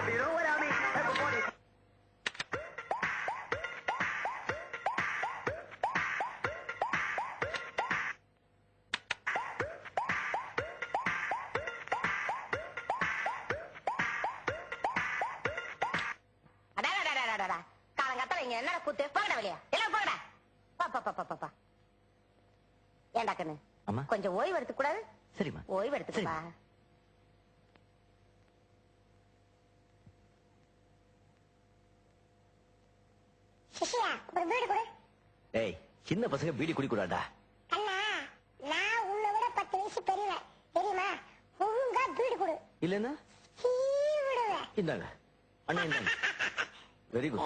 You know what I mean? Everybody. காலங்கத்தால இங்க என்ன கூத்து போகடா வெளியா எல்லாம் போகடா பாப்பா ஏண்டா கண்ணு கொஞ்சம் ஓய்வு எடுத்துக்க கூடாது? சரிம்மா, ஓய்வு எடுத்துக்கப்பா. சிசியா ஒரு பீடி கொடு. ஏய், சின்ன பசங்க பீடி குடிக்கூடாதா? அண்ணா நான் உன்னை விட 10 வயசு பெரியவன் தெரியுமா? ஒழுங்கா பீடி கொடு. இல்லன்னா விடுவேன். இந்தாங்க அண்ணா, இந்தாங்க. Very good.